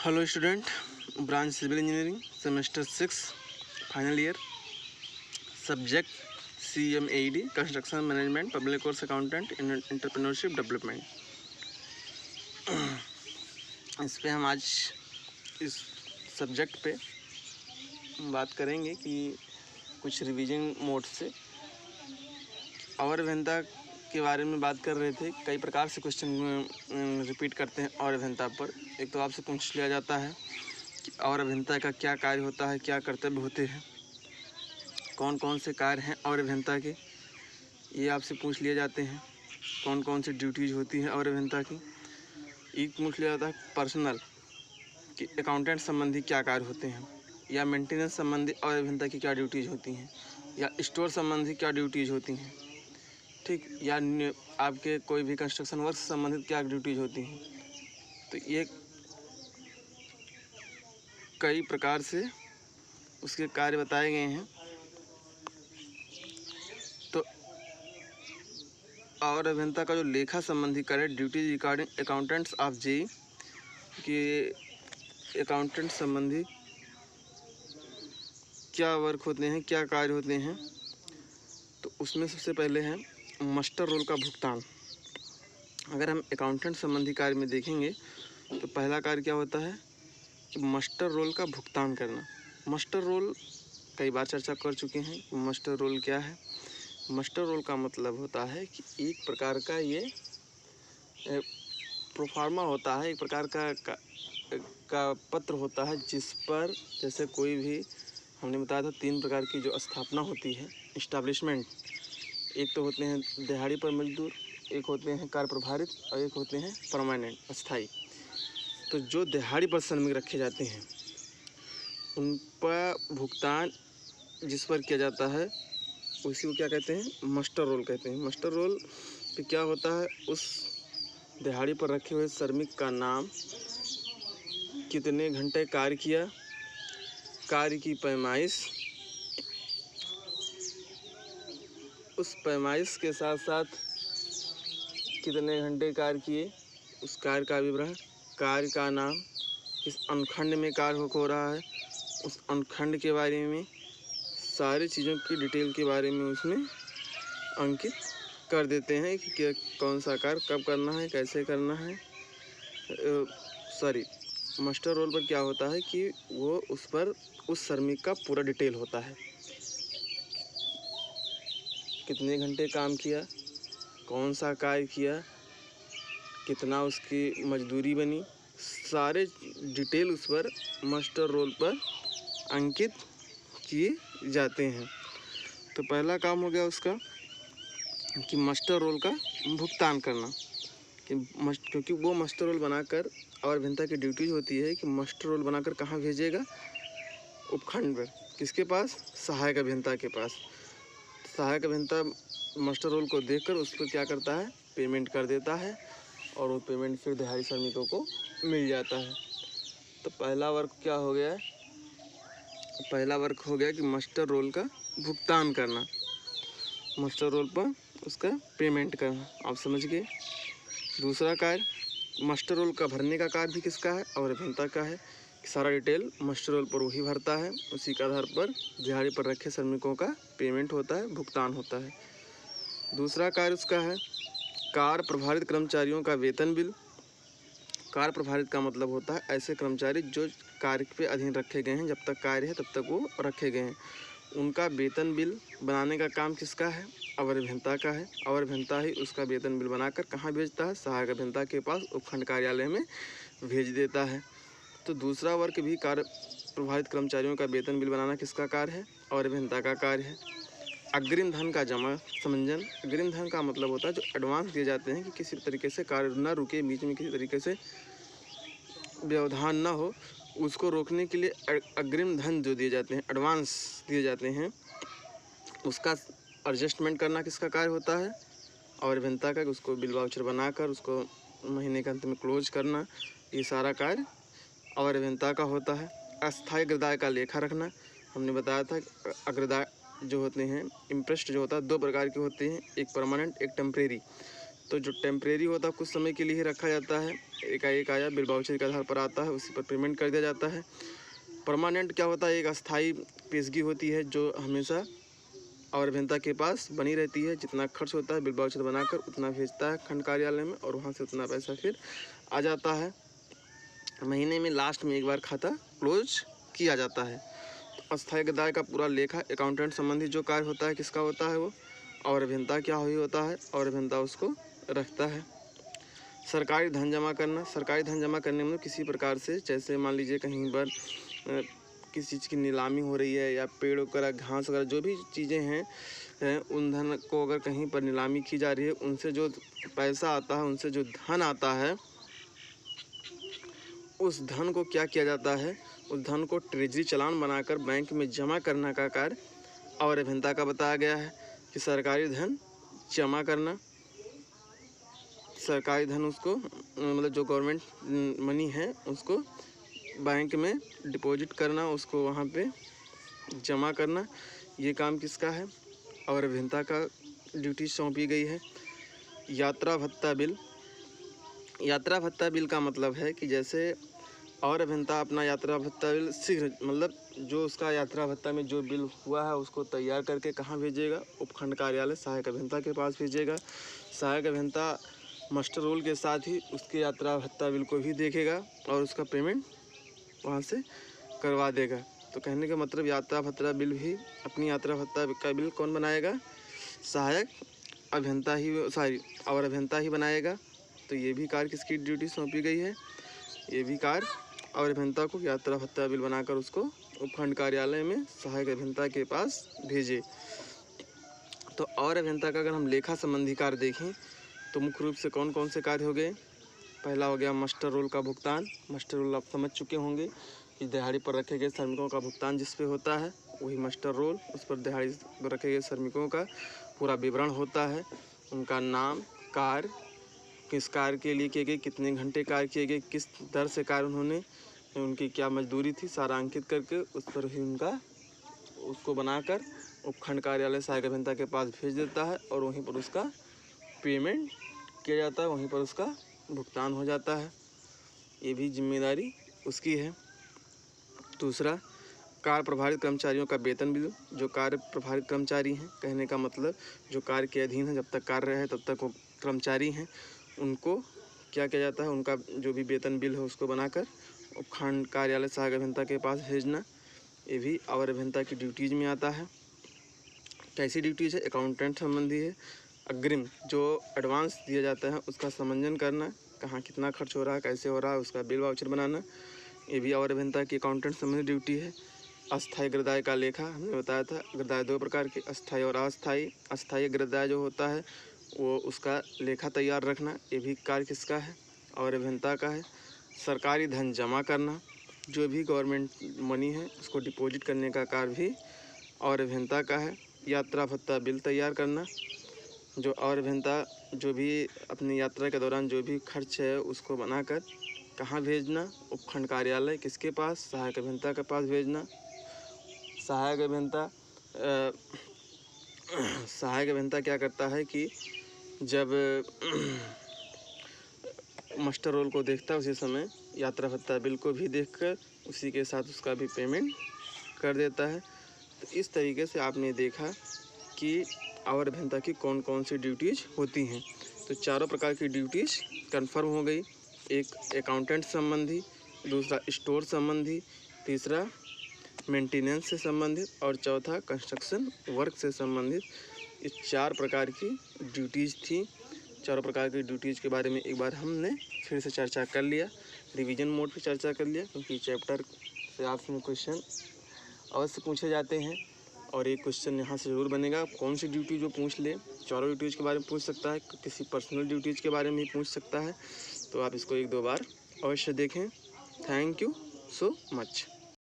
Hello student, branch civil engineering semester 6 final year, subject CMAD construction management public course accountant entrepreneurship development. इस पे हम आज इस subject पे बात करेंगे कि कुछ रिवीजन मोड से और अभियंता के बारे में बात कर रहे थे। कई प्रकार से क्वेश्चन रिपीट करते हैं और अभियंता पर। एक तो आपसे पूछ लिया जाता है कि और अभियंता का क्या कार्य होता है, क्या कर्तव्य होते हैं, कौन कौन से कार्य हैं और अभियंता के, ये आपसे पूछ लिए जाते हैं। कौन कौन सी ड्यूटीज़ होती हैं और अभियंता की। एक पूछ लिया जाता है पर्सनल कि अकाउंटेंट संबंधी क्या कार्य होते हैं, या मेंटेनेंस संबंधी और अभियंता की क्या ड्यूटीज़ होती हैं, या स्टोर संबंधी क्या ड्यूटीज़ होती हैं, ठीक, या आपके कोई भी कंस्ट्रक्शन वर्क से संबंधित क्या ड्यूटीज़ होती हैं। तो ये कई प्रकार से उसके कार्य बताए गए हैं। तो और अभियंता का जो लेखा संबंधी कार्य, duties regarding accountants of JE, कि अकाउंटेंट संबंधी क्या वर्क होते हैं, क्या कार्य होते हैं। तो उसमें सबसे पहले है मास्टर रोल का भुगतान। अगर हम अकाउंटेंट संबंधी कार्य में देखेंगे तो पहला कार्य क्या होता है कि मास्टर रोल का भुगतान करना। मास्टर रोल कई बार चर्चा कर चुके हैं। मास्टर रोल क्या है? मास्टर रोल का मतलब होता है कि एक प्रकार का ये प्रोफार्मा होता है, एक प्रकार का पत्र होता है जिस पर जैसे कोई भी, हमने बताया था 3 प्रकार की जो स्थापना होती है, इस्टेब्लिशमेंट। एक तो होते हैं दिहाड़ी पर मजदूर, एक होते हैं कार्य प्रभारित और एक होते हैं परमानेंट, अस्थाई। तो जो दिहाड़ी पर श्रमिक रखे जाते हैं उन पर भुगतान जिस पर किया जाता है उसी को क्या कहते हैं? मास्टर रोल कहते हैं। मास्टर रोल पे क्या होता है, उस दिहाड़ी पर रखे हुए श्रमिक का नाम, कितने घंटे कार्य किया, कार्य की पैमाइश, उस पैमाइश के साथ साथ कितने घंटे कार्य किए, उस कार्य का विवरण, कार्य का नाम, इस अनुखंड में कार्य हो रहा है उस अनुखंड के बारे में, सारी चीज़ों की डिटेल के बारे में उसमें अंकित कर देते हैं कि कौन सा कार्य कब करना है, कैसे करना है। मास्टर रोल पर क्या होता है कि वो उस पर उस श्रमिक का पूरा डिटेल होता है, कितने घंटे काम किया, कौन सा कार्य किया, कितना उसकी मजदूरी बनी, सारे डिटेल उस पर मास्टर रोल पर अंकित किए जाते हैं। तो पहला काम हो गया उसका कि मास्टर रोल का भुगतान करना, क्योंकि वो मास्टर रोल बनाकर, और अभियंता की ड्यूटीज होती है कि मास्टर रोल बनाकर कहाँ भेजेगा? उपखंड पर। किसके पास? सहायक अभियंता के पास। सहायक अभियंता मास्टर रोल को देखकर उस पर क्या करता है? पेमेंट कर देता है, और वो पेमेंट फिर दिहाड़ी श्रमिकों को मिल जाता है। तो पहला वर्क क्या हो गया है? पहला वर्क हो गया कि मास्टर रोल का भुगतान करना, मास्टर रोल पर उसका पेमेंट करना। आप समझ गए। दूसरा कार्य मास्टर रोल का भरने का कार्य भी किसका है? और अभियंता का है। सारा डिटेल मास्टर रोल पर वही भरता है, उसी के आधार पर दिहाड़ी पर रखे श्रमिकों का पेमेंट होता है, भुगतान होता है। दूसरा कार्य उसका है कार्य प्रभारित कर्मचारियों का वेतन बिल। कार्य प्रभारित का मतलब होता है ऐसे कर्मचारी जो कार्य पे अधीन रखे गए हैं, जब तक कार्य है तब तक वो रखे गए हैं, उनका वेतन बिल बनाने का काम किसका है? अवर अभियंता का है। अवर अभियंता ही उसका वेतन बिल बनाकर कहाँ भेजता है? सहायक अभियंता के पास उपखंड कार्यालय में भेज देता है। तो दूसरा वर्ग भी कार्य प्रभावित कर्मचारियों का वेतन बिल बनाना किसका कार्य है? और अभियंता का कार्य है। अग्रिम धन का जमा समंजन। अग्रिम धन का मतलब होता है जो एडवांस दिए जाते हैं कि किसी तरीके से कार्य न रुके, बीच में किसी तरीके से व्यवधान न हो, उसको रोकने के लिए अग्रिम धन जो दिए जाते हैं, एडवांस दिए जाते हैं, उसका एडजस्टमेंट करना किसका कार्य होता है? और अभियंता का। उसको बिल वाउचर बनाकर उसको महीने के अंत में क्लोज करना, ये सारा कार्य और अभियंता का होता है। अस्थायी अग्रदाय का लेखा रखना। हमने बताया था अग्रदाय जो होते हैं, इंटरेस्ट जो होता है 2 प्रकार के होते हैं, एक परमानेंट, एक टेम्परेरी। तो जो टेम्परेरी होता है कुछ समय के लिए ही रखा जाता है, एकाएक आया बिल वाउचर के आधार पर आता है, उसी पर पेमेंट कर दिया जाता है। परमानेंट क्या होता है, एक अस्थाई पेशगी होती है जो हमेशा और अभियंता के पास बनी रहती है। जितना खर्च होता है बिल वाउचर बनाकर उतना भेजता है खंड कार्यालय में और वहाँ से उतना पैसा फिर आ जाता है। महीने में लास्ट में एक बार खाता क्लोज किया जाता है। तो अस्थायी गृहदाय का पूरा लेखा अकाउंटेंट संबंधी जो कार्य होता है किसका होता है वो, और अभियंता क्या हुई होता है, और अभियंता उसको रखता है। सरकारी धन जमा करना, सरकारी धन जमा करने में किसी प्रकार से, जैसे मान लीजिए कहीं पर किसी चीज़ की नीलामी हो रही है या पेड़ वगैरह घास वगैरह जो भी चीज़ें हैं उन धन को अगर कहीं पर नीलामी की जा रही है, उनसे जो पैसा आता है, उनसे जो धन आता है, उस धन को क्या किया जाता है, उस धन को ट्रेजरी चालान बनाकर बैंक में जमा करने का कार्य और अभियंता का बताया गया है कि सरकारी धन जमा करना, सरकारी धन उसको मतलब जो गवर्नमेंट मनी है उसको बैंक में डिपॉजिट करना, उसको वहाँ पे जमा करना, ये काम किसका है, और अभियंता का ड्यूटी सौंपी गई है। यात्रा भत्ता बिल, यात्रा भत्ता बिल का मतलब है कि जैसे और अभियंता अपना यात्रा भत्ता बिल शीघ्र, मतलब जो उसका यात्रा भत्ता में जो बिल हुआ है उसको तैयार करके कहाँ भेजेगा, उपखंड कार्यालय सहायक अभियंता के पास भेजेगा। सहायक अभियंता मास्टर रोल के साथ ही उसके यात्रा भत्ता बिल को भी देखेगा और उसका पेमेंट वहाँ से करवा देगा। तो कहने का मतलब यात्रा भत्ता बिल भी, अपनी यात्रा भत्ता का बिल कौन बनाएगा, सहायक अभियंता ही, और अभियंता ही बनाएगा। तो ये भी कार्य किसकी ड्यूटी सौंपी गई है, ये भी कार्य और अभियंता को यात्रा भत्ता बिल बनाकर उसको उपखंड कार्यालय में सहायक अभियंता के पास भेजे। तो और अभियंता का अगर हम लेखा संबंधी कार्य देखें तो मुख्य रूप से कौन कौन से कार्य हो गए। पहला हो गया मास्टर रोल का भुगतान। मास्टर रोल आप समझ चुके होंगे कि दिहाड़ी पर रखे गए श्रमिकों का भुगतान जिस पे होता है वही मास्टर रोल, उस पर दिहाड़ी पर रखे गए श्रमिकों का पूरा विवरण होता है, उनका नाम, कार्य, किस कार्य के लिए किए गए, कितने घंटे कार्य किए गए, किस दर से कार्य उन्होंने, उनकी क्या मजदूरी थी, सारा अंकित करके उस पर ही उनका उसको बनाकर उपखंड कार्यालय सहायक अभियंता के पास भेज देता है और वहीं पर उसका पेमेंट किया जाता है, वहीं पर उसका भुगतान हो जाता है। ये भी जिम्मेदारी उसकी है। दूसरा, कार्य प्रभारित कर्मचारियों का वेतन बिल। जो कार्य प्रभारित कर्मचारी हैं, कहने का मतलब जो कार्य के अधीन है, जब तक कार्य है तब तक वो कर्मचारी हैं, उनको क्या किया जाता है, उनका जो भी वेतन बिल है उसको बनाकर उपखंड कार्यालय सहायक अभियंता के पास भेजना। ये भी और अभियंता की ड्यूटीज़ में आता है। कैसी ड्यूटीज़ है, अकाउंटेंट संबंधी है। अग्रिम जो एडवांस दिया जाता है उसका समंजन करना, कहाँ कितना खर्च हो रहा है, कैसे हो रहा है, उसका बिल वाउचर बनाना, ये भी और अभियंता की अकाउंटेंट संबंधी ड्यूटी है। अस्थायी गृहदाय का लेखा, हमने बताया था गृहदाय दो प्रकार के, अस्थायी और अस्थायी। अस्थायी गृहदाय जो होता है वो उसका लेखा तैयार रखना, ये भी कार्य किसका है, और अभियंता का है। सरकारी धन जमा करना, जो भी गवर्नमेंट मनी है उसको डिपॉजिट करने का कार्य भी और अभियंता का है। यात्रा भत्ता बिल तैयार करना, जो और अभियंता जो भी अपनी यात्रा के दौरान जो भी खर्च है उसको बनाकर कहाँ भेजना, उपखंड कार्यालय किसके पास, सहायक अभियंता के पास भेजना। सहायक अभियंता क्या करता है कि जब मास्टर रोल को देखता है उसी समय यात्रा भत्ता बिल को भी देखकर उसी के साथ उसका भी पेमेंट कर देता है। तो इस तरीके से आपने देखा कि और अभियंता की कौन कौन सी ड्यूटीज़ होती हैं। तो चारों प्रकार की ड्यूटीज़ कंफर्म हो गई। एक अकाउंटेंट संबंधी, दूसरा स्टोर संबंधी, तीसरा मेंटेनेंस से संबंधित और चौथा कंस्ट्रक्शन वर्क से संबंधित। इस 4 प्रकार की ड्यूटीज़ थी। चारों प्रकार की ड्यूटीज़ के बारे में एक बार हमने फिर से चर्चा कर लिया, रिवीजन मोड पे चर्चा कर लिया, क्योंकि चैप्टर से आपसे क्वेश्चन अवश्य पूछे जाते हैं और एक क्वेश्चन यहाँ से ज़रूर बनेगा। कौन सी ड्यूटी जो पूछ ले, चारों ड्यूटीज़ के बारे में पूछ सकता है, किसी पर्सनल ड्यूटीज़ के बारे में भी पूछ सकता है। तो आप इसको 1-2 बार अवश्य देखें। Thank you so much.